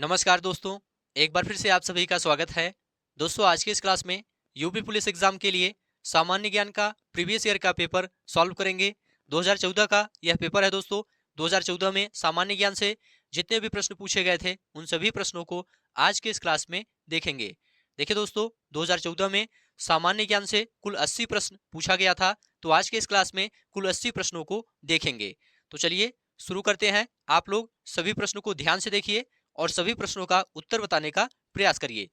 नमस्कार दोस्तों, एक बार फिर से आप सभी का स्वागत है। दोस्तों, आज की इस क्लास में यूपी पुलिस एग्जाम के लिए सामान्य ज्ञान का प्रीवियस ईयर का पेपर सॉल्व करेंगे। 2014 का यह पेपर है दोस्तों। 2014 में सामान्य ज्ञान से जितने भी प्रश्न पूछे गए थे उन सभी प्रश्नों को आज के इस क्लास में देखेंगे। देखिए दोस्तों, 2014 में सामान्य ज्ञान से कुल 80 प्रश्न पूछा गया था, तो आज के इस क्लास में कुल 80 प्रश्नों को देखेंगे। तो चलिए शुरू करते हैं। आप लोग सभी प्रश्नों को ध्यान से देखिए और सभी प्रश्नों का उत्तर बताने का प्रयास करिए।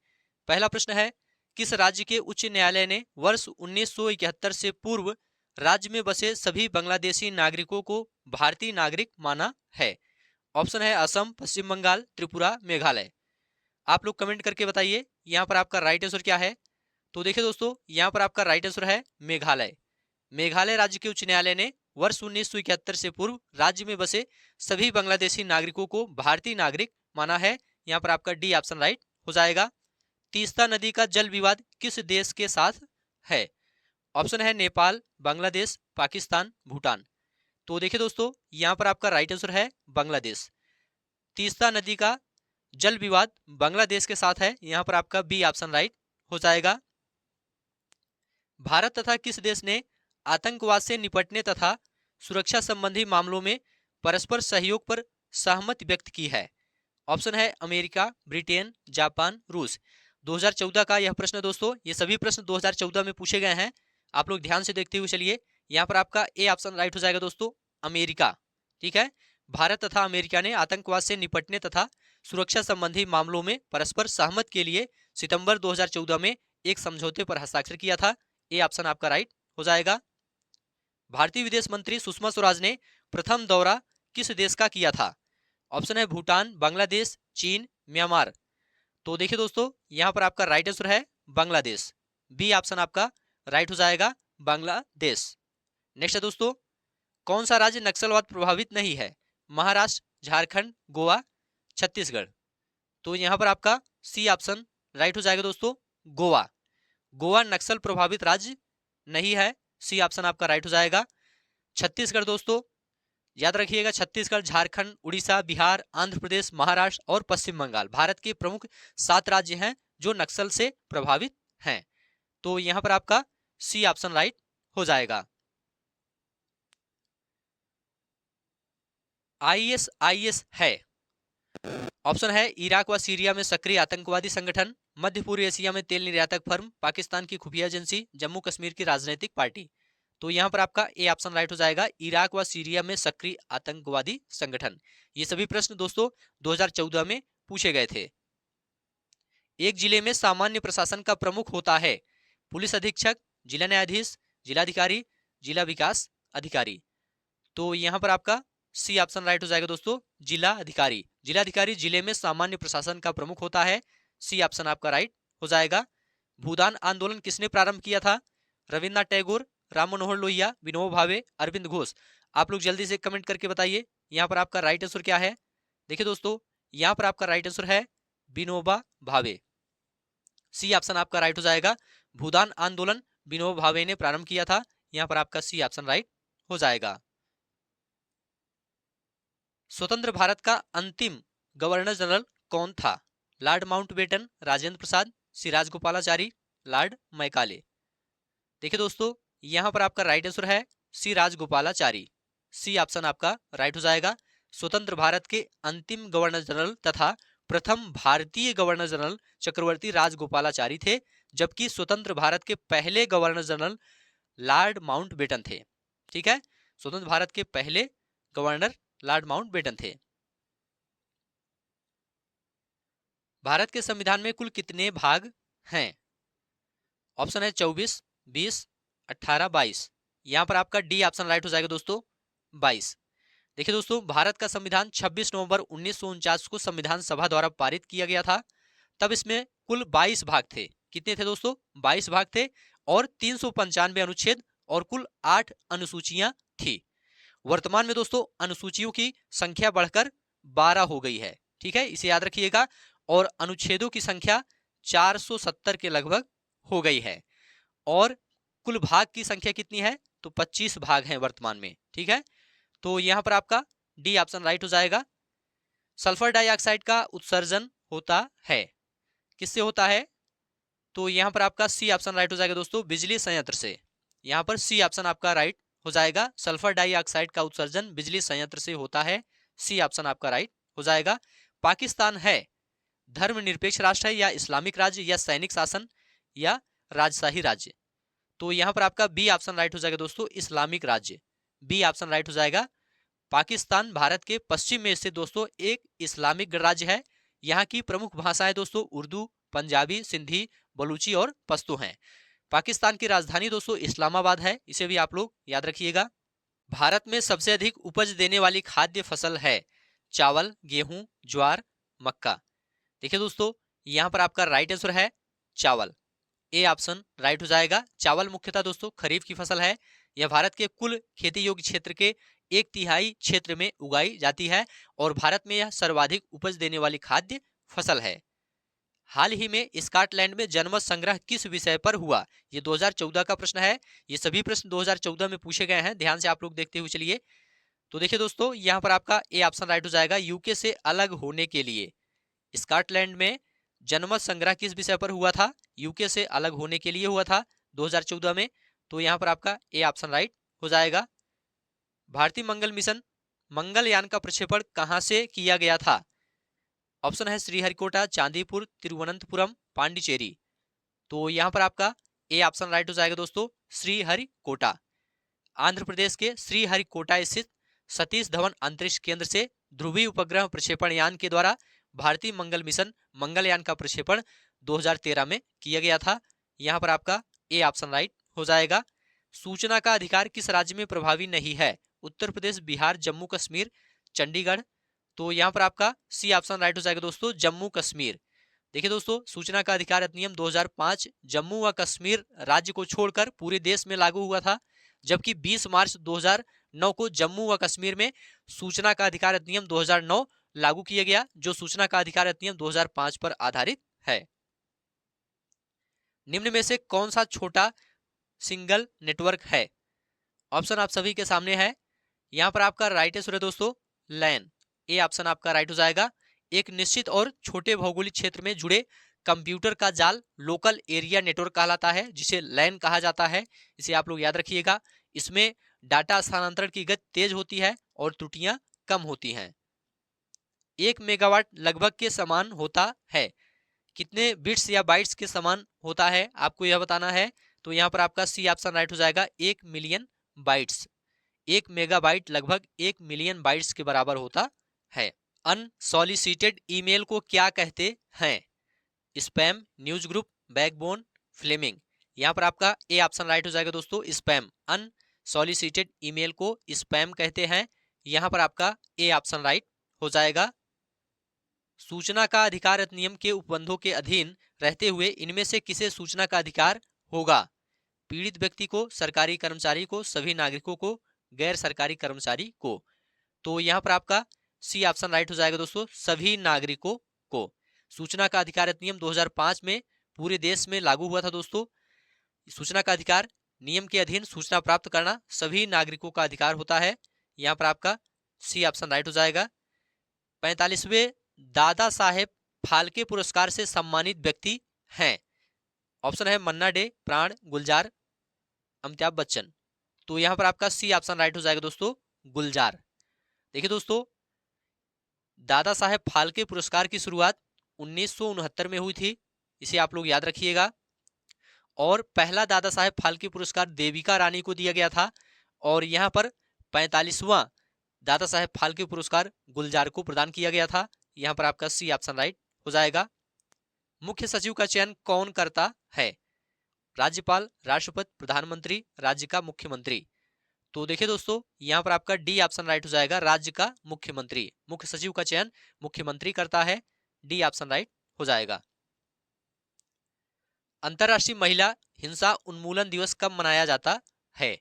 पहला प्रश्न है, किस राज्य के उच्च न्यायालय ने वर्ष 1971 से पूर्व राज्य में बसे सभी बांग्लादेशी नागरिकों को भारतीय नागरिक माना है? ऑप्शन है असम, पश्चिम बंगाल, त्रिपुरा, मेघालय। आप लोग कमेंट करके बताइए यहाँ पर आपका राइट आंसर क्या है। तो देखिए दोस्तों, यहाँ पर आपका राइट आंसर है मेघालय। मेघालय राज्य के उच्च न्यायालय ने वर्ष 1971 से पूर्व राज्य में बसे सभी बांग्लादेशी नागरिकों को भारतीय नागरिक माना है। यहाँ पर आपका डी ऑप्शन राइट हो जाएगा। तीस्ता नदी का जल विवाद किस देश के साथ है? ऑप्शन है नेपाल, बांग्लादेश, पाकिस्तान, भूटान। तो देखिए दोस्तों, यहाँ पर आपका राइट आंसर है बांग्लादेश। तीस्ता नदी का जल विवाद बांग्लादेश के साथ है। यहाँ पर आपका बी ऑप्शन राइट हो जाएगा। भारत तथा किस देश ने आतंकवाद से निपटने तथा सुरक्षा संबंधी मामलों में परस्पर सहयोग पर सहमति व्यक्त की है? ऑप्शन है अमेरिका, ब्रिटेन, जापान, रूस। 2014 का यह प्रश्न दोस्तों, ये सभी प्रश्न 2014 में पूछे गए हैं। आप लोग ध्यान से देखते हुए चलिए। यहाँ पर आपका ए ऑप्शन राइट हो जाएगा दोस्तों, अमेरिका। ठीक है, भारत तथा अमेरिका ने आतंकवाद से निपटने तथा सुरक्षा संबंधी मामलों में परस्पर सहमत के लिए सितंबर 2014 में एक समझौते पर हस्ताक्षर किया था। ए ऑप्शन आपका राइट हो जाएगा। भारतीय विदेश मंत्री सुषमा स्वराज ने प्रथम दौरा किस देश का किया था? ऑप्शन है भूटान, बांग्लादेश, चीन, म्यांमार। तो देखिए दोस्तों, यहाँ पर आपका राइट आंसर है बांग्लादेश। बी ऑप्शन आपका राइट हो जाएगा, बांग्लादेश। नेक्स्ट है दोस्तों, कौन सा राज्य नक्सलवाद प्रभावित नहीं है? महाराष्ट्र, झारखंड, गोवा, छत्तीसगढ़। तो यहाँ पर आपका सी ऑप्शन राइट हो जाएगा दोस्तों, गोवा। गोवा नक्सल प्रभावित राज्य नहीं है। सी ऑप्शन आपका राइट हो जाएगा। छत्तीसगढ़ दोस्तों, याद रखिएगा, छत्तीसगढ़, झारखंड, उड़ीसा, बिहार, आंध्र प्रदेश, महाराष्ट्र और पश्चिम बंगाल भारत के प्रमुख 7 राज्य हैं जो नक्सल से प्रभावित हैं। तो यहां पर आपका सी ऑप्शन राइट हो जाएगा। आईएसआईएस है। ऑप्शन है इराक व सीरिया में सक्रिय आतंकवादी संगठन, मध्य पूर्व एशिया में तेल निर्यातक फर्म, पाकिस्तान की खुफिया एजेंसी, जम्मू कश्मीर की राजनीतिक पार्टी। तो यहाँ पर आपका ए ऑप्शन राइट हो जाएगा, इराक व सीरिया में सक्रिय आतंकवादी संगठन। ये सभी प्रश्न दोस्तों 2014 में पूछे गए थे। एक जिले में सामान्य प्रशासन का प्रमुख होता है? पुलिस अधीक्षक, जिला न्यायाधीश, जिलाधिकारी, जिला विकास अधिकारी। तो यहाँ पर आपका सी ऑप्शन राइट हो जाएगा दोस्तों, जिला अधिकारी। जिलाधिकारी जिले में सामान्य प्रशासन का प्रमुख होता है। सी ऑप्शन आपका राइट हो जाएगा। भूदान आंदोलन किसने प्रारंभ किया था? रविन्द्रनाथ टैगोर, राम मनोहर लोहिया, विनोबा भावे, अरविंद घोष। आप लोग जल्दी से कमेंट करके बताइए यहाँ पर आपका राइट आंसर क्या है। देखिए दोस्तों, यहाँ पर आपका राइट आंसर है विनोबा भावे। सी ऑप्शन आपका राइट हो जाएगा। भूदान आंदोलन विनोबा भावे ने प्रारंभ किया था। यहाँ पर आपका सी ऑप्शन राइट हो जाएगा। स्वतंत्र भारत का अंतिम गवर्नर जनरल कौन था? Lord Mountbatten, Rajendra Prasad, Siraj Gopalachari, Lord Macaulay. देखिए दोस्तों, यहां पर आपका राइट आंसर है सिराज गोपालाचारी। सी ऑप्शन आपका राइट हो जाएगा। स्वतंत्र भारत के अंतिम गवर्नर जनरल तथा प्रथम भारतीय गवर्नर जनरल चक्रवर्ती राजगोपालाचारी थे, जबकि स्वतंत्र भारत के पहले गवर्नर जनरल लॉर्ड माउंटबेटन थे। ठीक है, स्वतंत्र भारत के पहले गवर्नर लॉर्ड माउंटबेटन थे। भारत के संविधान में कुल कितने भाग हैं? ऑप्शन है 24, 20, 18, 22। यहां पर आपका डी ऑप्शन राइट हो जाएगा दोस्तों, 22। देखिए दोस्तों, भारत का संविधान 26 नवंबर 1949 को संविधान सभा द्वारा पारित किया गया था। तब इसमें कुल 22 भाग थे। कितने थे दोस्तों? 22 भाग थे और 395 अनुच्छेद और कुल 8 अनुसूचियां थी। वर्तमान में दोस्तों अनुसूचियों की संख्या बढ़कर 12 हो गई है। ठीक है, इसे याद रखिएगा। और अनुच्छेदों की संख्या 470 के लगभग हो गई है। और कुल भाग की संख्या कितनी है? तो 25 भाग हैं वर्तमान में। ठीक है, तो यहां पर आपका डी ऑप्शन राइट हो जाएगा। सल्फर डाइऑक्साइड का उत्सर्जन होता है? किससे होता है? तो यहाँ पर आपका सी ऑप्शन राइट हो जाएगा दोस्तों, बिजली संयंत्र से। यहाँ पर सी ऑप्शन आपका राइट हो जाएगा, सल्फर डाइऑक्साइड का उत्सर्जन बिजली संयंत्र से होता है। सी ऑप्शन आपका राइट हो जाएगा। पाकिस्तान है धर्मनिरपेक्ष राष्ट्र है या इस्लामिक राज्य या सैनिक शासन या राजशाही राज्य? तो यहाँ पर आपका बी ऑप्शन राइट हो जाएगा दोस्तों, इस्लामिक राज्य। बी ऑप्शन राइट हो जाएगा। पाकिस्तान भारत के पश्चिम में स्थित दोस्तों एक इस्लामिक गणराज्य है। यहाँ की प्रमुख भाषाएं दोस्तों उर्दू, पंजाबी, सिंधी, बलूची और पश्तो हैं। पाकिस्तान की राजधानी दोस्तों इस्लामाबाद है, इसे भी आप लोग याद रखिएगा। भारत में सबसे अधिक उपज देने वाली खाद्य फसल है चावल, गेहूं, ज्वार, मक्का। देखिए दोस्तों, यहाँ पर आपका राइट आंसर है चावल। ए ऑप्शन राइट हो जाएगा। चावल मुख्यतः दोस्तों खरीफ की फसल है। यह भारत के कुल खेती योग्य क्षेत्र के 1/3 क्षेत्र में उगाई जाती है और भारत में यह सर्वाधिक उपज देने वाली खाद्य फसल है। हाल ही में स्कॉटलैंड में जनमत संग्रह किस विषय पर हुआ? ये 2014 का प्रश्न है। ये सभी प्रश्न 2014 में पूछे गए हैं, ध्यान से आप लोग देखते हुए चलिए। तो देखिए दोस्तों, यहाँ पर आपका ए ऑप्शन राइट हो जाएगा, यूके से अलग होने के लिए। स्कॉटलैंड में जनमत संग्रह किस विषय पर हुआ था? यूके से अलग होने के लिए हुआ था 2014 में। तो यहाँ पर आपका ए ऑप्शन राइट हो जाएगा। भारतीय मंगल मिशन मंगलयान का प्रक्षेपण कहां से किया गया था? ऑप्शन है श्रीहरिकोटा, चांदीपुर, तिरुवनंतपुरम, पांडिचेरी। तो यहाँ पर आपका ए ऑप्शन राइट हो जाएगा दोस्तों, श्रीहरिकोटा। आंध्र प्रदेश के श्रीहरिकोटा स्थित सतीश धवन अंतरिक्ष केंद्र से ध्रुवीय उपग्रह प्रक्षेपण यान के द्वारा भारतीय मंगल मिशन मंगलयान का प्रक्षेपण 2013 में किया गया था। यहाँ पर आपका ए ऑप्शन राइट हो जाएगा। सूचना का अधिकार किस राज्य में प्रभावी नहीं है? उत्तर प्रदेश, बिहार, जम्मू कश्मीर, चंडीगढ़। तो यहाँ पर आपका सी ऑप्शन राइट हो जाएगा दोस्तों, जम्मू कश्मीर। देखिए दोस्तों, सूचना का अधिकार अधिनियम 2005 जम्मू व कश्मीर राज्य को छोड़कर पूरे देश में लागू हुआ था, जबकि 20 मार्च 2009 को जम्मू व कश्मीर में सूचना का अधिकार अधिनियम 2009 लागू किया गया, जो सूचना का अधिकार अधिनियम 2005 पर आधारित है। निम्न में से कौन सा छोटा सिंगल नेटवर्क है? ऑप्शन आप सभी के सामने है। यहाँ पर आपका राइट आंसर है दोस्तों, लैन। ए ऑप्शन आपका राइट हो जाएगा। एक निश्चित और छोटे भौगोलिक क्षेत्र में जुड़े कंप्यूटर का जाल लोकल एरिया नेटवर्क कहलाता है, जिसे लैन कहा जाता है। इसे आप लोग याद रखिएगा। इसमें डाटा स्थानांतरण की गति तेज होती है और त्रुटियां कम होती हैं। 1 मेगावाट लगभग के समान होता है। कितने बिट्स या बाइट्स के समान होता है, आपको यह बताना है। तो यहाँ पर आपका सी ऑप्शन राइट हो जाएगा, 1 मिलियन बाइट्स। 1 मेगाबाइट लगभग 1 मिलियन बाइट्स के बराबर होता है। अनसॉलिसिटेड ईमेल को क्या कहते हैं? Spam, news group, backbone, flaming. यहाँ पर आपका ए ऑप्शन राइट हो जाएगा दोस्तों, स्पैम। अनसॉलिसिटेड ईमेल को स्पैम कहते हैं। यहाँ पर आपका ए ऑप्शन राइट हो जाएगा। सूचना का अधिकार अधिनियम के उपबंधों के अधीन रहते हुए इनमें से किसे सूचना का अधिकार होगा? पीड़ित व्यक्ति को, सरकारी कर्मचारी को, सभी नागरिकों को, गैर सरकारी कर्मचारी को। तो यहाँ पर आपका सी ऑप्शन राइट हो जाएगा दोस्तों, सभी नागरिकों को। सूचना का अधिकार अधिनियम 2005 में पूरे देश में लागू हुआ था दोस्तों। सूचना का अधिकार नियम के अधीन सूचना प्राप्त करना सभी नागरिकों का अधिकार होता है। यहाँ पर आपका सी ऑप्शन राइट हो जाएगा। 45वें दादा साहेब फाल्के पुरस्कार से सम्मानित व्यक्ति हैं। ऑप्शन है मन्ना डे, प्राण, गुलजार, अमिताभ बच्चन। तो यहाँ पर आपका सी ऑप्शन राइट हो जाएगा दोस्तों, गुलजार। देखिए दोस्तों, दादा साहेब फाल्के पुरस्कार की शुरुआत 1969 में हुई थी, इसे आप लोग याद रखिएगा। और पहला दादा साहेब फाल्के पुरस्कार देविका रानी को दिया गया था और यहाँ पर 45वां दादा साहेब फाल्के पुरस्कार गुलजार को प्रदान किया गया था। यहाँ पर आपका सी ऑप्शन राइट हो जाएगा। मुख्य सचिव का चयन कौन करता है? राज्यपाल, राष्ट्रपति, प्रधानमंत्री, राज्य का मुख्यमंत्री। तो देखिए दोस्तों, यहाँ पर आपका डी ऑप्शन राइट हो जाएगा, राज्य का मुख्यमंत्री। मुख्य सचिव का चयन मुख्यमंत्री करता है। डी ऑप्शन राइट हो जाएगा। अंतर्राष्ट्रीय महिला हिंसा उन्मूलन दिवस कब मनाया जाता है?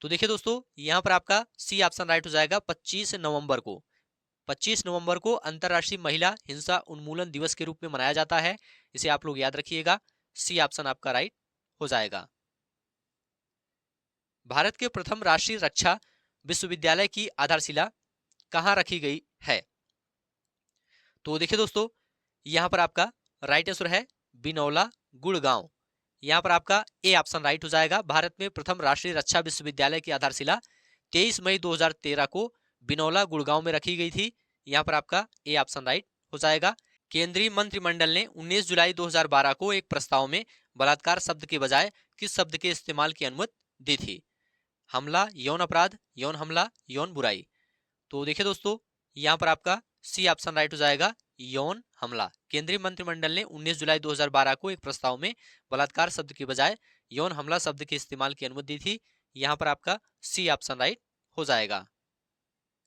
तो देखिए दोस्तों, यहाँ पर आपका सी ऑप्शन राइट हो जाएगा, 25 नवंबर को। 25 नवंबर को अंतर्राष्ट्रीय महिला हिंसा उन्मूलन दिवस के रूप में मनाया जाता है। इसे आप लोग याद रखिएगा। सी ऑप्शन आपका राइट हो जाएगा। भारत के प्रथम राष्ट्रीय रक्षा विश्वविद्यालय की आधारशिला कहाँ रखी गई है? तो देखिए दोस्तों, यहाँ पर आपका राइट आंसर है बिनौला गुड़गांव। यहाँ पर आपका ए ऑप्शन राइट हो जाएगा। भारत में प्रथम राष्ट्रीय रक्षा विश्वविद्यालय की आधारशिला 23 मई 2013 को बिनौला गुड़गांव में रखी गई थी। यहाँ पर आपका ए ऑप्शन राइट हो जाएगा। केंद्रीय मंत्रिमंडल ने 19 जुलाई 2012 को एक प्रस्ताव में बलात्कार शब्द के बजाय किस शब्द के इस्तेमाल की अनुमति दी थी? हमला, यौन अपराध, यौन हमला, यौन बुराई। तो देखिए दोस्तों, यहाँ पर आपका सी ऑप्शन राइट हो जाएगा, यौन हमला। केंद्रीय मंत्रिमंडल ने 19 जुलाई 2012 को एक प्रस्ताव में बलात्कार शब्द के बजाय यौन हमला शब्द के इस्तेमाल की अनुमति दी थी। यहाँ पर आपका सी ऑप्शन राइट हो जाएगा।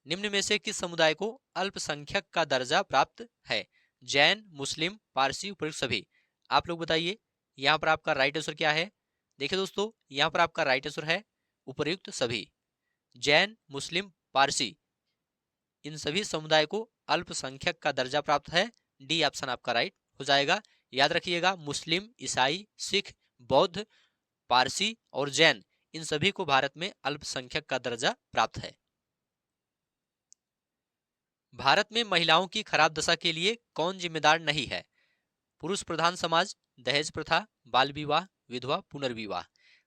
निम्न में से किस समुदाय को अल्पसंख्यक का दर्जा प्राप्त है? जैन, मुस्लिम, पारसी, उपयुक्त सभी। आप लोग बताइए, यहाँ पर आपका राइट आंसर क्या है? देखिए दोस्तों, यहाँ पर आपका राइट आंसर है उपयुक्त सभी। जैन, मुस्लिम, पारसी, इन सभी समुदाय को अल्पसंख्यक का दर्जा प्राप्त है। डी ऑप्शन आपका राइट हो जाएगा। याद रखिएगा, मुस्लिम, ईसाई, सिख, बौद्ध, पारसी और जैन, इन सभी को भारत में अल्पसंख्यक का दर्जा प्राप्त है। भारत में महिलाओं की खराब दशा के लिए कौन जिम्मेदार नहीं है? पुरुष प्रधान समाज, दहेज प्रथा, बाल विवाह, विधवा पुनर्विवाह।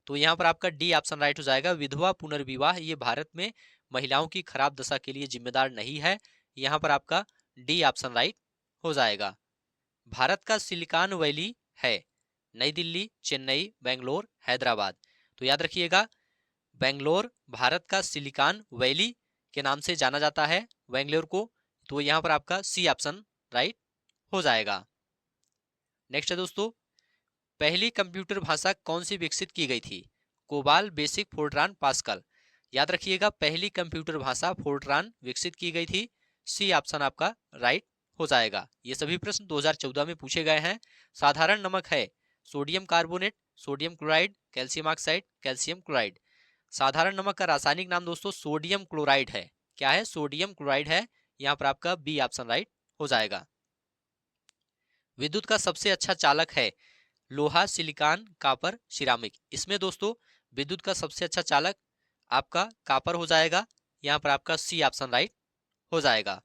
तो यहाँ पर आपका डी ऑप्शन राइट हो जाएगा। विधवा पुनर्विवाह ये भारत में महिलाओं की खराब दशा के लिए जिम्मेदार नहीं है। यहाँ पर आपका डी ऑप्शन राइट हो जाएगा। भारत का सिलिकॉन वैली है नई दिल्ली, चेन्नई, बेंगलोर, हैदराबाद। तो याद रखिएगा, बेंगलोर भारत का सिलिकॉन वैली के नाम से जाना जाता है बेंगलोर को। तो यहाँ पर आपका सी ऑप्शन राइट हो जाएगा। नेक्स्ट है दोस्तों, पहली कंप्यूटर भाषा कौन सी विकसित की गई थी? COBOL, BASIC, Fortran, Pascal. याद रखिएगा, पहली कंप्यूटर भाषा फोर्ट्रान विकसित की गई थी। सी ऑप्शन आपका राइट हो जाएगा। ये सभी प्रश्न 2014 में पूछे गए हैं। साधारण नमक है sodium carbonate, sodium chloride, calcium oxide, calcium chloride. साधारण नमक का रासायनिक नाम दोस्तों सोडियम क्लोराइड है। क्या है? सोडियम क्लोराइड है। यहाँ पर आपका बी ऑप्शन राइट हो जाएगा। विद्युत का सबसे अच्छा चालक है लोहा, सिलिकॉन, कापर, सिरामिक। इसमें दोस्तों विद्युत का सबसे अच्छा चालक आपका कापर हो जाएगा। यहाँ पर आपका सी ऑप्शन राइट हो जाएगा।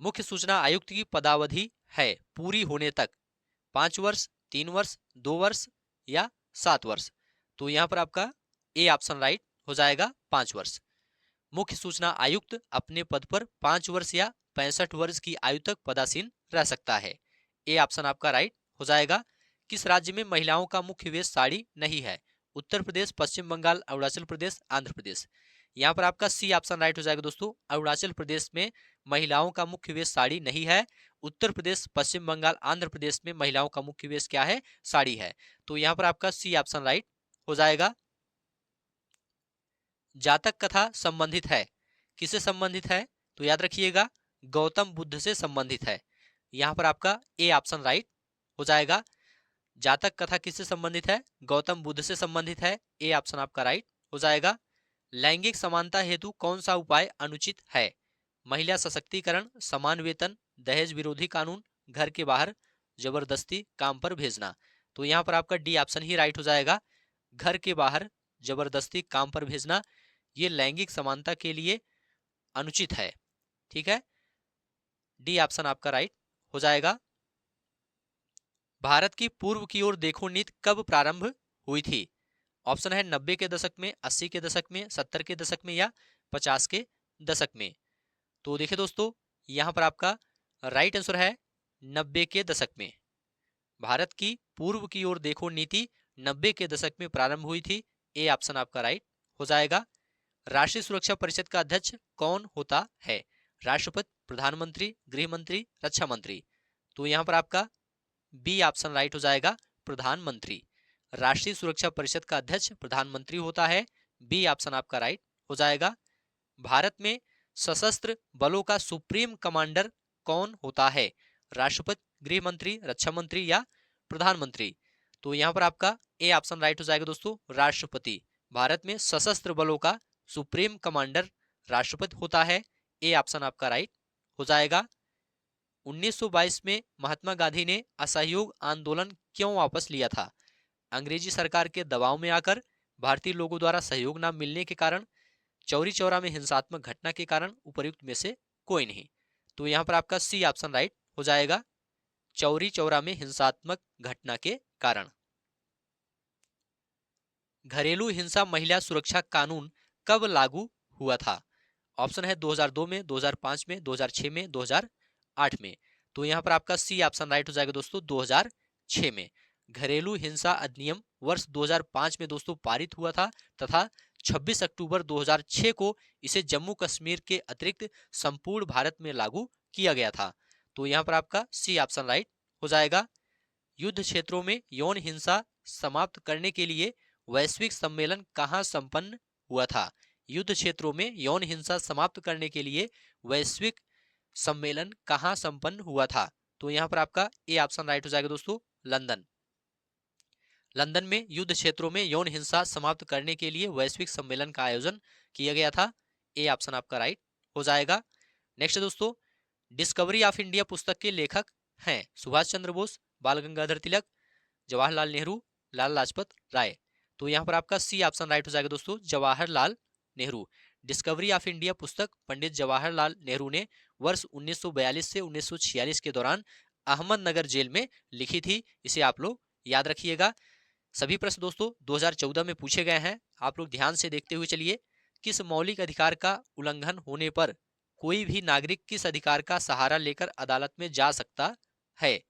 मुख्य सूचना आयुक्त की पदावधि है पूरी होने तक 5 वर्ष, 3 वर्ष, 2 वर्ष या 7 वर्ष। तो यहाँ पर आपका ए ऑप्शन राइट हो जाएगा, 5 वर्ष। मुख्य सूचना आयुक्त अपने पद पर 5 वर्ष या 65 वर्ष की आयु तक पदासीन रह सकता है। ए ऑप्शन आपका राइट हो जाएगा। किस राज्य में महिलाओं का मुख्य वेश साड़ी नहीं है? उत्तर प्रदेश, पश्चिम बंगाल, अरुणाचल प्रदेश, आंध्र प्रदेश। यहाँ पर आपका सी ऑप्शन राइट हो जाएगा दोस्तों। अरुणाचल प्रदेश में महिलाओं का मुख्य वेश साड़ी नहीं है। उत्तर प्रदेश, पश्चिम बंगाल, आंध्र प्रदेश में महिलाओं का मुख्य वेश क्या है? साड़ी है। तो यहाँ पर आपका सी ऑप्शन राइट हो जाएगा। जातक कथा संबंधित है, किससे संबंधित है? तो याद रखिएगा, गौतम बुद्ध से संबंधित है। यहाँ पर आपका ए ऑप्शन राइट हो जाएगा। जातक कथा किससे संबंधित है? गौतम बुद्ध से संबंधित है। ए ऑप्शन आपका राइट हो जाएगा। लैंगिक समानता हेतु कौन सा उपाय अनुचित है? महिला सशक्तिकरण, समान वेतन, दहेज विरोधी कानून, घर के बाहर जबरदस्ती काम पर भेजना। तो यहाँ पर आपका डी ऑप्शन ही राइट हो जाएगा। घर के बाहर जबरदस्ती काम पर भेजना ये लैंगिक समानता के लिए अनुचित है। ठीक है, डी ऑप्शन आपका राइट हो जाएगा। भारत की पूर्व की ओर देखो नीति कब प्रारंभ हुई थी? ऑप्शन है 90 के दशक में, 80 के दशक में, 70 के दशक में या 50 के दशक में। तो देखिए दोस्तों, यहाँ पर आपका राइट आंसर है 90 के दशक में। भारत की पूर्व की ओर देखो नीति 90 के दशक में प्रारंभ हुई थी। ए ऑप्शन आपका राइट हो जाएगा। राष्ट्रीय सुरक्षा परिषद का अध्यक्ष कौन होता है? राष्ट्रपति, प्रधानमंत्री, गृह मंत्री, रक्षा मंत्री। तो यहाँ पर आपका बी ऑप्शन राइट हो जाएगा, प्रधानमंत्री। राष्ट्रीय सुरक्षा परिषद का अध्यक्ष प्रधानमंत्री होता है। बी ऑप्शन आपका राइट हो जाएगा। भारत में सशस्त्र बलों का सुप्रीम कमांडर कौन होता है? राष्ट्रपति, गृह मंत्री, रक्षा मंत्री या प्रधानमंत्री। तो यहाँ पर आपका ए ऑप्शन राइट हो जाएगा दोस्तों, राष्ट्रपति। भारत में सशस्त्र बलों का सुप्रीम कमांडर राष्ट्रपति होता है। ए ऑप्शन आपका राइट हो जाएगा। 1922 में महात्मा गांधी ने असहयोग आंदोलन क्यों वापस लिया था? अंग्रेजी सरकार के दबाव में आकर, भारतीय लोगों द्वारा सहयोग न मिलने के कारण, चौरी चौरा में हिंसात्मक घटना के कारण, उपर्युक्त में से कोई नहीं। तो यहाँ पर आपका सी ऑप्शन राइट हो जाएगा चौरी चौरा में हिंसात्मक घटना के कारण। घरेलू हिंसा महिला सुरक्षा कानून कब लागू हुआ था? ऑप्शन है 2002 में, 2005 में, 2006 में, 2008 में। तो यहाँ पर आपका सी ऑप्शन राइट हो जाएगा दोस्तों, 2006 में। घरेलू हिंसा अधिनियम वर्ष 2005 में दोस्तों पारित हुआ था तथा 26 अक्टूबर 2006 को इसे जम्मू कश्मीर के अतिरिक्त संपूर्ण भारत में लागू किया गया था। तो यहाँ पर आपका सी ऑप्शन राइट हो जाएगा। युद्ध क्षेत्रों में यौन हिंसा समाप्त करने के लिए वैश्विक सम्मेलन कहाँ संपन्न हुआ था? युद्ध क्षेत्रों में यौन हिंसा समाप्त करने के लिए वैश्विक सम्मेलन कहाँ संपन्न हुआ था? तो यहाँ पर आपका ए ऑप्शन राइट हो जाएगा दोस्तों, लंदन। लंदन में युद्ध क्षेत्रों में यौन हिंसा समाप्त करने के लिए वैश्विक सम्मेलन का आयोजन किया गया था। ए ऑप्शन आपका राइट हो जाएगा। नेक्स्ट दोस्तों, डिस्कवरी ऑफ इंडिया पुस्तक के लेखक हैं सुभाष चंद्र बोस, बाल गंगाधर तिलक, जवाहरलाल नेहरू, लाल लाजपत राय। तो यहाँ पर आपका सी ऑप्शन राइट हो जाएगा दोस्तों, Jawaharlal Nehru. Discovery of India पुस्तक पंडित जवाहरलाल नेहरू ने वर्ष 1942 से 1946 के दौरान अहमदनगर जेल में लिखी थी। इसे आप लोग याद रखिएगा। सभी प्रश्न दोस्तों 2014 में पूछे गए हैं, आप लोग ध्यान से देखते हुए चलिए। किस मौलिक अधिकार का उल्लंघन होने पर कोई भी नागरिक किस अधिकार का सहारा लेकर अदालत में जा सकता है?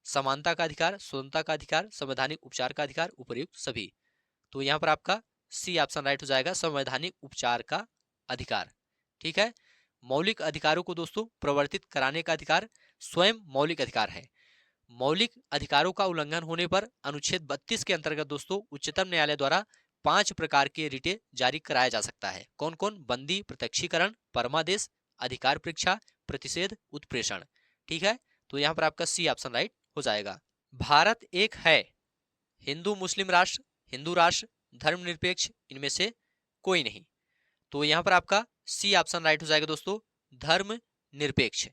समानता का अधिकार, स्वतंत्रता का अधिकार, संवैधानिक उपचार का अधिकार, उपर्युक्त सभी। तो यहाँ पर आपका सी ऑप्शन राइट हो जाएगा, संवैधानिक उपचार का अधिकार। ठीक है। मौलिक अधिकारों को दोस्तों प्रवर्तित कराने का अधिकार स्वयं मौलिक अधिकार है। मौलिक अधिकारों का उल्लंघन होने पर अनुच्छेद 32 के अंतर्गत दोस्तों उच्चतम न्यायालय द्वारा 5 प्रकार के रिटे जारी कराया जा सकता है। कौन कौन? बंदी, प्रत्यक्षीकरण, परमादेश, अधिकार परीक्षा, प्रतिषेध, उत्प्रेषण। ठीक है। तो यहाँ पर आपका सी ऑप्शन राइट हो जाएगा। भारत एक है हिंदू मुस्लिम राष्ट्र, हिंदू राष्ट्र, धर्मनिरपेक्ष, इनमें से कोई नहीं। तो यहाँ पर आपका सी ऑप्शन राइट हो जाएगा दोस्तों, धर्मनिरपेक्ष।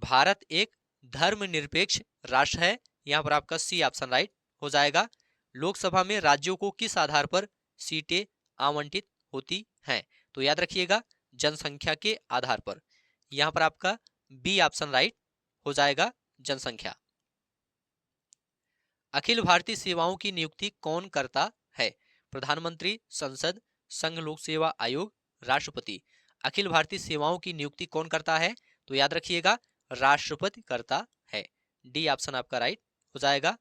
भारत एक धर्मनिरपेक्ष राष्ट्र है। यहाँ पर आपका सी ऑप्शन राइट हो जाएगा। लोकसभा में राज्यों को किस आधार पर सीटें आवंटित होती हैं? तो याद रखिएगा, जनसंख्या के आधार पर। यहाँ पर आपका बी ऑप्शन राइट हो जाएगा, जनसंख्या। अखिल भारतीय सेवाओं की नियुक्ति कौन करता है? प्रधानमंत्री, संसद, संघ लोक सेवा आयोग, राष्ट्रपति। अखिल भारतीय सेवाओं की नियुक्ति कौन करता है? तो याद रखिएगा, राष्ट्रपति करता है। डी ऑप्शन आपका राइट हो जाएगा।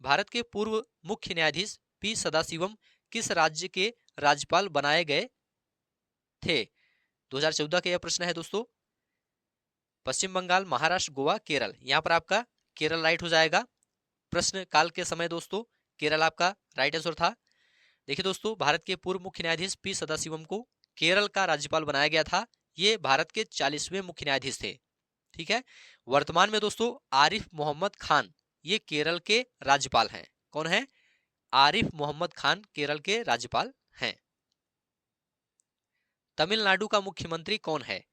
भारत के पूर्व मुख्य न्यायाधीश पी सदाशिवम किस राज्य के राज्यपाल बनाए गए थे? 2014 का यह प्रश्न है दोस्तों। पश्चिम बंगाल, महाराष्ट्र, गोवा, केरल। यहाँ पर आपका केरल राइट हो जाएगा। प्रश्न काल के समय दोस्तों केरल आपका राइट आंसर था। देखिए दोस्तों, भारत के पूर्व मुख्य न्यायाधीश पी सदाशिवम को केरल का राज्यपाल बनाया गया था। ये भारत के 40वें मुख्य न्यायाधीश थे। ठीक है। वर्तमान में दोस्तों आरिफ मोहम्मद खान ये केरल के राज्यपाल हैं। कौन है? आरिफ मोहम्मद खान केरल के राज्यपाल हैं। तमिलनाडु का मुख्यमंत्री कौन है?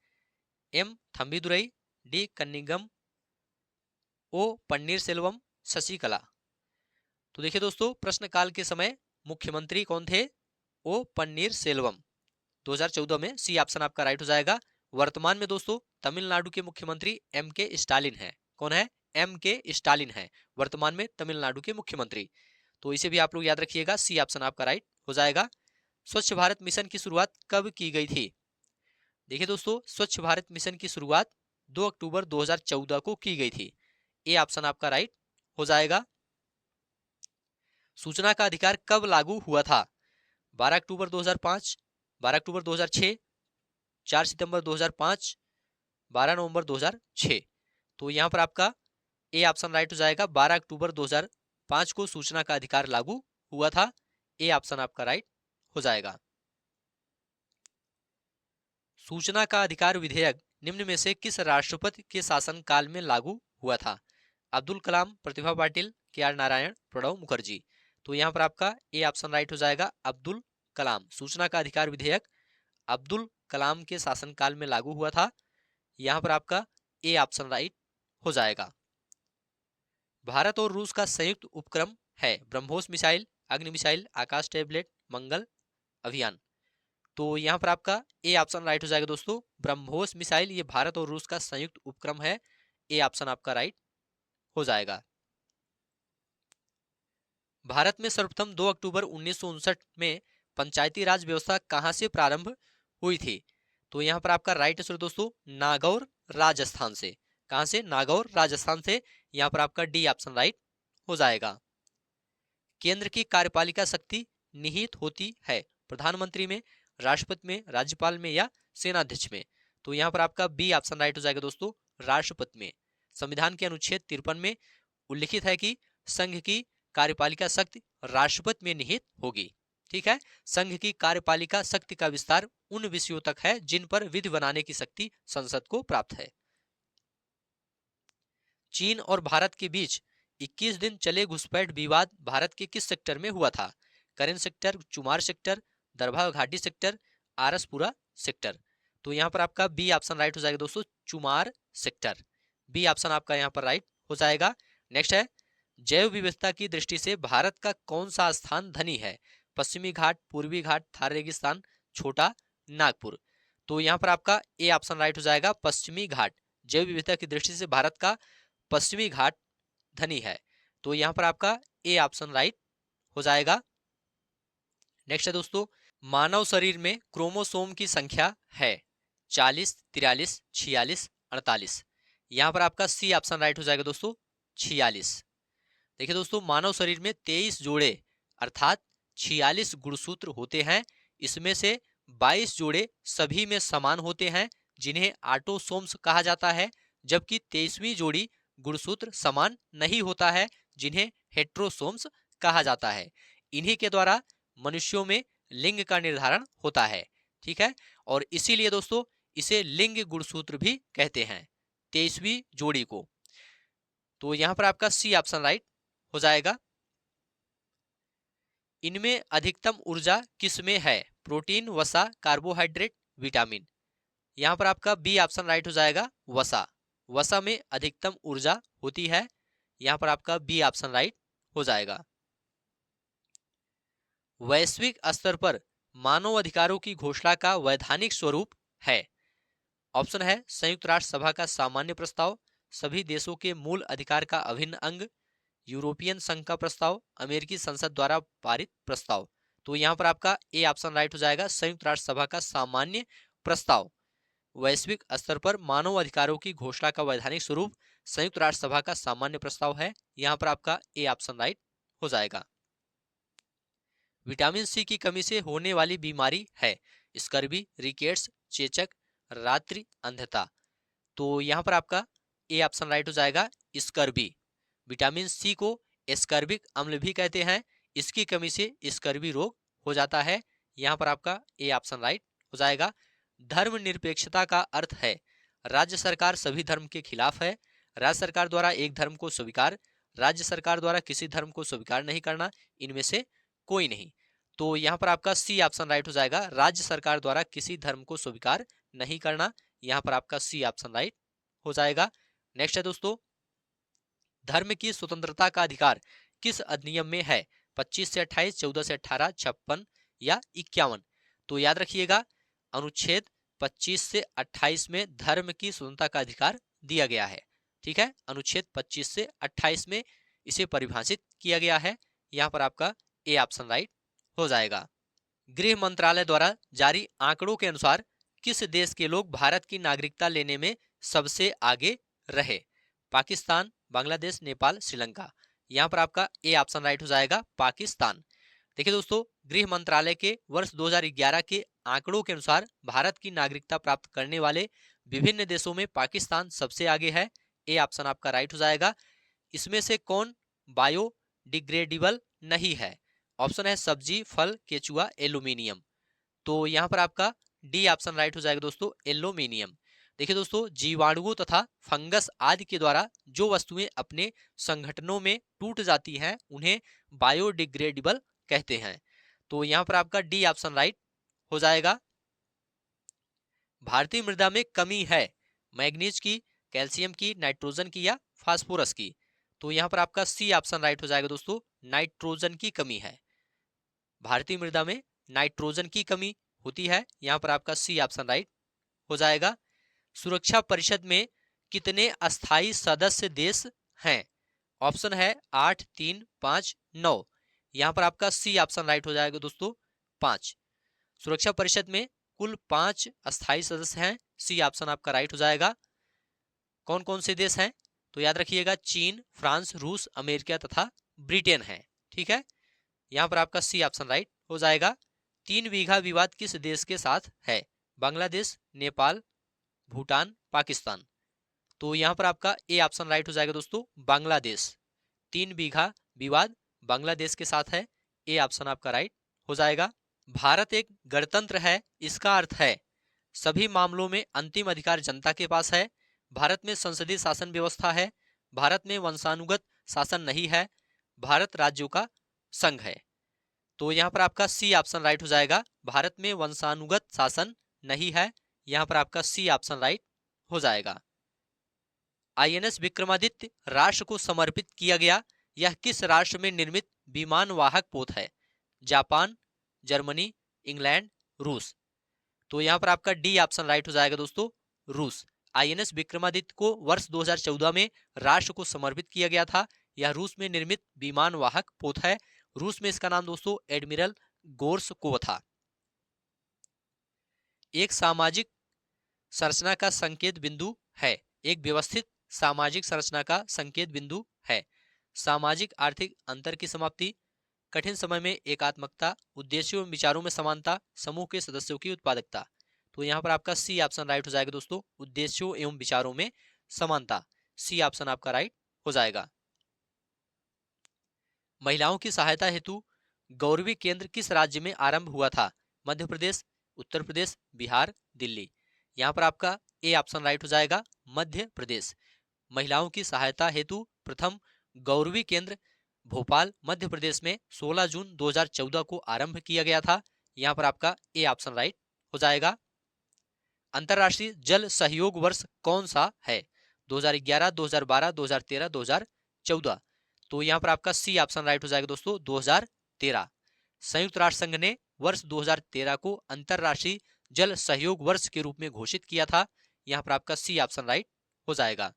एम थम्बीदुरई, डी कन्निगम, ओ पन्नीर सेल्वम, शशिकला। तो देखिए दोस्तों, प्रश्नकाल के समय मुख्यमंत्री कौन थे? ओ पन्नीर सेल्वम। 2014 में सी ऑप्शन आपका राइट हो जाएगा। वर्तमान में दोस्तों तमिलनाडु के मुख्यमंत्री एम के स्टालिन है। कौन है? एम के स्टालिन है वर्तमान में तमिलनाडु के मुख्यमंत्री। तो इसे भी आप लोग याद रखिएगा, सी ऑप्शन आपका राइट हो जाएगा। स्वच्छ भारत मिशन की शुरुआत कब की गई थी? देखिए दोस्तों, स्वच्छ भारत मिशन की शुरुआत 2 अक्टूबर 2014 को की गई थी। ए ऑप्शन आपका राइट हो जाएगा। सूचना का अधिकार कब लागू हुआ था? 12 अक्टूबर 2005, 12 अक्टूबर 2006, 4 सितंबर 2005, 12 नवंबर 2006। तो यहाँ पर आपका ए ऑप्शन राइट हो जाएगा। 12 अक्टूबर 2005 को सूचना का अधिकार लागू हुआ था। ए ऑप्शन आपका राइट हो जाएगा। सूचना का अधिकार विधेयक निम्न में से किस राष्ट्रपति के शासनकाल में लागू हुआ था? अब्दुल कलाम, प्रतिभा पाटिल, के आर नारायण, प्रणब मुखर्जी। तो यहाँ पर आपका ए ऑप्शन राइट हो जाएगा, अब्दुल कलाम। सूचना का अधिकार विधेयक अब्दुल कलाम के शासनकाल में लागू हुआ था। यहाँ पर आपका ए ऑप्शन राइट हो जाएगा। भारत और रूस का संयुक्त उपक्रम है ब्रह्मोस मिसाइल, अग्नि मिसाइल, आकाश टैबलेट, मंगल अभियान। तो यहाँ पर आपका ए ऑप्शन राइट हो जाएगा दोस्तों, ब्रह्मोस मिसाइल ये भारत और रूस का संयुक्त उपक्रम है। ए ऑप्शन आपका राइट हो जाएगा। भारत में सर्वप्रथम 2 अक्टूबर 1959 में पंचायती राज व्यवस्था कहां से प्रारंभ हुई थी? तो यहाँ पर आपका राइट आंसर दोस्तों नागौर राजस्थान से। कहां से? नागौर राजस्थान से। यहाँ पर आपका डी ऑप्शन राइट हो जाएगा। केंद्र की कार्यपालिका शक्ति निहित होती है प्रधानमंत्री में, राष्ट्रपति में, राज्यपाल में या सेनाध्यक्ष में? तो यहाँ पर आपका बी ऑप्शन राइट हो जाएगा दोस्तों राष्ट्रपति में। संविधान के अनुच्छेद 53 में उल्लिखित है कि संघ की कार्यपालिका शक्ति राष्ट्रपति में निहित होगी। ठीक है, संघ की कार्यपालिका शक्ति का विस्तार उन विषयों तक है जिन पर विधि बनाने की शक्ति संसद को प्राप्त है। चीन और भारत के बीच 21 दिन चले घुसपैठ विवाद भारत के किस सेक्टर में हुआ था? करेन सेक्टर, चुमार सेक्टर, दरभा घाटी सेक्टर, आरसपुरा सेक्टर? तो यहाँ पर आपका बी ऑप्शन राइट हो जाएगा दोस्तों चुमार सेक्टर। बी ऑप्शन आपका यहाँ पर राइट हो जाएगा। नेक्स्ट है जैव विविधता की दृष्टि से भारत का कौन सा स्थान धनी है? पश्चिमी घाट, पूर्वी घाट, थार रेगिस्तान, छोटा नागपुर? तो यहाँ पर आपका ए ऑप्शन राइट हो जाएगा पश्चिमी घाट। जैव विविधता की दृष्टि से भारत का पश्चिमी घाट धनी है। तो यहाँ पर आपका ए ऑप्शन राइट हो जाएगा। नेक्स्ट है दोस्तों मानव शरीर में क्रोमोसोम की संख्या है 40, 43, 46, 48? यहाँ पर आपका सी ऑप्शन राइट हो जाएगा दोस्तों 46। देखिए दोस्तों मानव शरीर में 23 जोड़े अर्थात 46 गुणसूत्र होते हैं। इसमें से 22 जोड़े सभी में समान होते हैं जिन्हें ऑटोसोम्स कहा जाता है, जबकि 23वीं जोड़ी गुणसूत्र समान नहीं होता है जिन्हें हेट्रोसोम्स कहा जाता है। इन्हीं के द्वारा मनुष्यों में लिंग का निर्धारण होता है। ठीक है, और इसीलिए दोस्तों इसे लिंग गुणसूत्र भी कहते हैं 23वीं जोड़ी को। तो यहां पर आपका सी ऑप्शन राइट हो जाएगा। इनमें अधिकतम ऊर्जा किस में है? प्रोटीन, वसा, कार्बोहाइड्रेट, विटामिन? यहां पर आपका बी ऑप्शन राइट हो जाएगा वसा। वसा में अधिकतम ऊर्जा होती है। यहां पर आपका बी ऑप्शन राइट हो जाएगा। वैश्विक स्तर पर मानव अधिकारों की घोषणा का वैधानिक स्वरूप है? ऑप्शन है संयुक्त राष्ट्र सभा का सामान्य प्रस्ताव, सभी देशों के मूल अधिकार का अभिन्न अंग, यूरोपियन संघ का प्रस्ताव, अमेरिकी संसद द्वारा पारित प्रस्ताव? तो यहाँ पर आपका ए ऑप्शन राइट हो जाएगा संयुक्त राष्ट्र सभा का सामान्य प्रस्ताव। वैश्विक स्तर पर मानव अधिकारों की घोषणा का वैधानिक स्वरूप संयुक्त राष्ट्र सभा का सामान्य प्रस्ताव है। यहाँ पर आपका ए ऑप्शन राइट हो जाएगा। विटामिन सी की कमी से होने वाली बीमारी है स्कर्वी, रिकेट्स, चेचक, रात्रि अंधता? तो यहाँ पर आपका ए ऑप्शन राइट हो जाएगा स्कर्वी। विटामिन सी को स्कर्विक अम्ल भी कहते हैं। इसकी कमी से स्कर्वी रोग हो जाता है। यहाँ पर आपका ए ऑप्शन राइट हो जाएगा। धर्मनिरपेक्षता का अर्थ है राज्य सरकार सभी धर्म के खिलाफ है, राज्य सरकार द्वारा एक धर्म को स्वीकार, राज्य सरकार द्वारा किसी धर्म को स्वीकार नहीं करना, इनमें से कोई नहीं? तो यहाँ पर आपका सी ऑप्शन राइट हो जाएगा राज्य सरकार द्वारा किसी धर्म को स्वीकार नहीं करना। यहाँ पर आपका सी ऑप्शन राइट हो जाएगा। नेक्स्ट है दोस्तों धर्म की स्वतंत्रता का अधिकार किस अधिनियम में है? 25 से 28, 14 से 18, 56 या 51? तो याद रखिएगा अनुच्छेद 25 से 28 में धर्म की स्वतंत्रता का अधिकार दिया गया है। ठीक है, अनुच्छेद 25 से 28 में इसे परिभाषित किया गया है। यहाँ पर आपका ए ऑप्शन राइट हो जाएगा। गृह मंत्रालय द्वारा जारी आंकड़ों के अनुसार किस देश के लोग भारत की नागरिकता लेने में सबसे आगे रहे? पाकिस्तान, बांग्लादेश, नेपाल, श्रीलंका? यहाँ पर आपका ए ऑप्शन राइट हो जाएगा पाकिस्तान। देखिए दोस्तों गृह मंत्रालय के वर्ष 2011 के आंकड़ों के अनुसार भारत की नागरिकता प्राप्त करने वाले विभिन्न देशों में पाकिस्तान सबसे आगे है। ए ऑप्शन आपका राइट हो जाएगा। इसमें से कौन बायोडिग्रेडेबल नहीं है? ऑप्शन है सब्जी, फल, केचुआ, एल्यूमिनियम? तो यहाँ पर आपका डी ऑप्शन राइट हो जाएगा दोस्तों एल्यूमिनियम। देखिए दोस्तों जीवाणुओं तथा फंगस आदि के द्वारा जो वस्तुएं अपने संगठनों में टूट जाती हैं उन्हें बायोडिग्रेडेबल कहते हैं। तो यहाँ पर आपका डी ऑप्शन राइट हो जाएगा। भारतीय मृदा में कमी है मैग्नीज की, कैल्शियम की, नाइट्रोजन की या फास्फोरस की? तो यहाँ पर आपका सी ऑप्शन राइट हो जाएगा दोस्तों नाइट्रोजन की कमी है। भारतीय मृदा में नाइट्रोजन की कमी होती है। यहाँ पर आपका सी ऑप्शन राइट हो जाएगा। सुरक्षा परिषद में कितने अस्थाई सदस्य देश हैं? ऑप्शन है 8, 3, 5, 9। यहां पर आपका सी ऑप्शन राइट हो जाएगा दोस्तों, 5। सुरक्षा परिषद में कुल 5 अस्थाई सदस्य हैं, सी ऑप्शन आपका राइट हो जाएगा। कौन कौन से देश हैं? तो याद रखिएगा, चीन, फ्रांस, रूस, अमेरिका तथा ब्रिटेन है। ठीक है, यहां पर आपका सी ऑप्शन राइट हो जाएगा। 3 बीघा विवाद किस देश के साथ है? बांग्लादेश, नेपाल, भूटान, पाकिस्तान। तो यहां पर आपका ए ऑप्शन राइट हो जाएगा दोस्तों, बांग्लादेश। 3 बीघा विवाद बांग्लादेश के साथ है, ए ऑप्शन आपका राइट हो जाएगा। भारत एक गणतंत्र है, इसका अर्थ है सभी मामलों में अंतिम अधिकार जनता के पास है। भारत में संसदीय शासन व्यवस्था है। भारत में वंशानुगत शासन नहीं है। भारत राज्यों का संघ है। तो यहाँ पर आपका सी ऑप्शन राइट हो जाएगा, भारत में वंशानुगत शासन नहीं है। यहाँ पर आपका सी ऑप्शन राइट हो जाएगा। आईएनएस विक्रमादित्य राष्ट्र को समर्पित किया गया, यह किस राष्ट्र में निर्मित विमान वाहक पोत है? जापान, जर्मनी, इंग्लैंड, रूस। तो यहाँ पर आपका डी ऑप्शन राइट हो जाएगा दोस्तों, रूस। आईएनएस विक्रमादित्य को वर्ष 2014 में राष्ट्र को समर्पित किया गया था। यह रूस में निर्मित विमान वाहक पोत है। रूस में इसका नाम दोस्तों एडमिरल गोर्शकोव था। एक सामाजिक संरचना का संकेत बिंदु है। एक व्यवस्थित सामाजिक संरचना का संकेत बिंदु है सामाजिक आर्थिक अंतर की समाप्ति, कठिन समय में एकात्मकता, उद्देश्यों एवं विचारों में समानता, समूह के सदस्यों की उत्पादकता। तो यहाँ पर आपका सी ऑप्शन राइट हो जाएगा दोस्तों, उद्देश्यों एवं विचारों में समानता। सी ऑप्शन आपका राइट हो जाएगा। महिलाओं की सहायता हेतु गौरवी केंद्र किस राज्य में आरंभ हुआ था? मध्य प्रदेश, उत्तर प्रदेश, बिहार, दिल्ली। यहाँ पर आपका ए ऑप्शन राइट हो जाएगा, मध्य प्रदेश। महिलाओं की सहायता हेतु प्रथम गौरवी केंद्र भोपाल, मध्य प्रदेश में 16 जून 2014 को आरंभ किया गया था। यहाँ पर आपका ए ऑप्शन राइट हो जाएगा। अंतरराष्ट्रीय जल सहयोग वर्ष कौन सा है? 2011, 2012, 2013, 2014। तो यहाँ पर आपका सी ऑप्शन राइट हो जाएगा दोस्तों, 2013। संयुक्त राष्ट्र संघ ने वर्ष 2013 को अंतरराष्ट्रीय जल सहयोग वर्ष के रूप में घोषित किया था। यहाँ पर आपका सी ऑप्शन राइट हो जाएगा।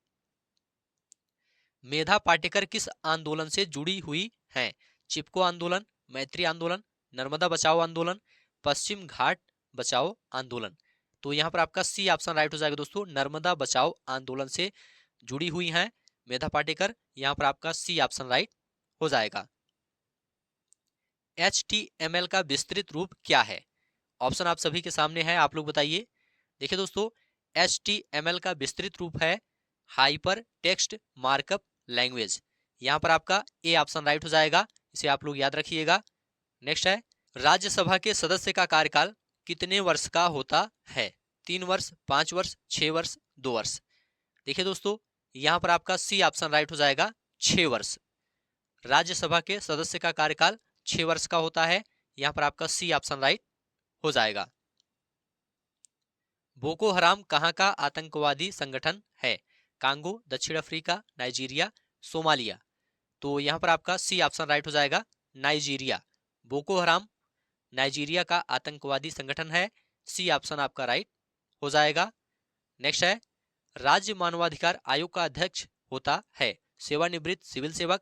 मेधा पाटेकर किस आंदोलन से जुड़ी हुई हैं? चिपको आंदोलन, मैत्री आंदोलन, नर्मदा बचाओ आंदोलन, पश्चिम घाट बचाओ आंदोलन। तो यहाँ पर आपका सी ऑप्शन राइट हो जाएगा दोस्तों, नर्मदा बचाओ आंदोलन से जुड़ी हुई हैं मेधा पाटेकर। यहाँ पर आपका सी ऑप्शन राइट हो जाएगा। HTML का विस्तृत रूप क्या है? ऑप्शन आप सभी के सामने है, आप लोग बताइए। देखिए दोस्तों, HTML का विस्तृत रूप है हाइपर टेक्स्ट मार्कअप लैंग्वेज। यहाँ पर आपका ए ऑप्शन राइट हो जाएगा, इसे आप लोग याद रखिएगा। नेक्स्ट है, राज्यसभा के सदस्य का कार्यकाल कितने वर्ष का होता है? 3 वर्ष, 5 वर्ष, 6 वर्ष, 2 वर्ष। देखिए दोस्तों, यहाँ पर आपका सी ऑप्शन राइट हो जाएगा, 6 वर्ष। राज्यसभा के सदस्य का कार्यकाल 6 वर्ष का होता है। यहाँ पर आपका सी ऑप्शन राइट हो जाएगा। बोको हराम कहाँ का आतंकवादी संगठन है? कांगो, दक्षिण अफ्रीका, नाइजीरिया, सोमालिया। तो यहाँ पर आपका सी ऑप्शन राइट हो जाएगा, नाइजीरिया। बोको हराम नाइजीरिया का आतंकवादी संगठन है, सी ऑप्शन आपका राइट हो जाएगा। नेक्स्ट है, राज्य मानवाधिकार आयोग का अध्यक्ष होता है सेवानिवृत्त सिविल सेवक,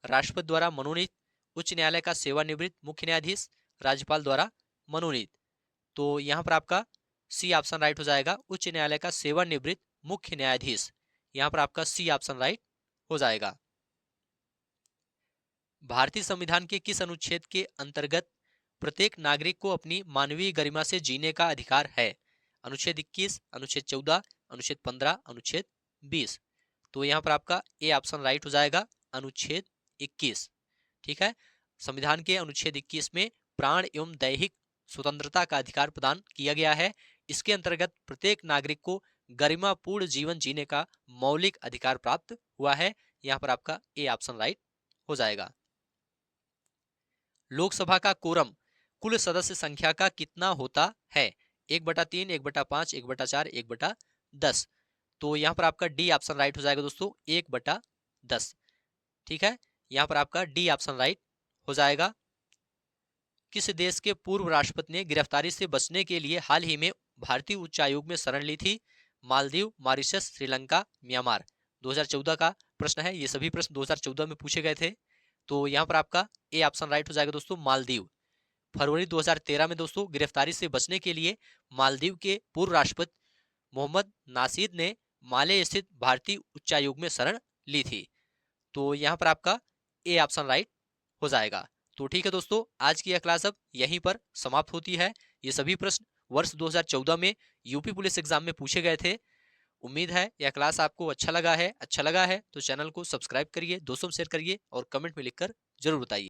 राष्ट्रपति द्वारा मनोनीत, उच्च न्यायालय का सेवानिवृत्त मुख्य न्यायाधीश, राज्यपाल द्वारा मनोनीत। तो यहाँ पर आपका सी ऑप्शन राइट हो जाएगा, उच्च न्यायालय का सेवानिवृत्त मुख्य न्यायाधीश। यहाँ पर आपका सी ऑप्शन राइट हो जाएगा। भारतीय संविधान के किस अनुच्छेद के अंतर्गत प्रत्येक नागरिक को अपनी मानवीय गरिमा से जीने का अधिकार है? अनुच्छेद 21, अनुच्छेद 14, अनुच्छेद 15, अनुच्छेद 20। तो यहाँ पर आपका ए ऑप्शन राइट हो जाएगा, अनुच्छेद 21। ठीक है, संविधान के अनुच्छेद 21 में प्राण एवं दैहिक स्वतंत्रता का अधिकार प्रदान किया गया है। इसके अंतर्गत प्रत्येक नागरिक को गरिमापूर्ण जीवन जीने का मौलिक अधिकार प्राप्त हुआ है। यहाँ पर आपका ए ऑप्शन राइट हो जाएगा। लोकसभा का कोरम कुल सदस्य संख्या का कितना होता है? 1/3, 1/5, 1/4, 1/10। तो यहाँ पर आपका डी ऑप्शन राइट हो जाएगा दोस्तों, 1/10। ठीक है, यहाँ पर आपका डी ऑप्शन राइट हो जाएगा। किस देश के पूर्व राष्ट्रपति ने गिरफ्तारी से बचने के लिए हाल ही में भारतीय उच्चायोग में शरण ली थी? Maldives, Mauritius, Sri Lanka, Myanmar. 2014 का प्रश्न है। ये सभी प्रश्न 2014 में पूछे गए थे। तो यहाँ पर आपका ए ऑप्शन राइट हो जाएगा दोस्तों, मालदीव। फरवरी 2013 में दोस्तों गिरफ्तारी से बचने के लिए मालदीव के पूर्व राष्ट्रपति मोहम्मद नाशीद ने माले स्थित भारतीय उच्चायोग में शरण ली थी। तो यहाँ पर आपका ए ऑप्शन राइट हो जाएगा। तो ठीक है दोस्तों, आज की यह क्लास अब यहीं पर समाप्त होती है। ये सभी प्रश्न वर्ष 2014 में यूपी पुलिस एग्जाम में पूछे गए थे। उम्मीद है यह क्लास आपको अच्छा लगा है तो चैनल को सब्सक्राइब करिए, दोस्तों में शेयर करिए और कमेंट में लिखकर जरूर बताइए।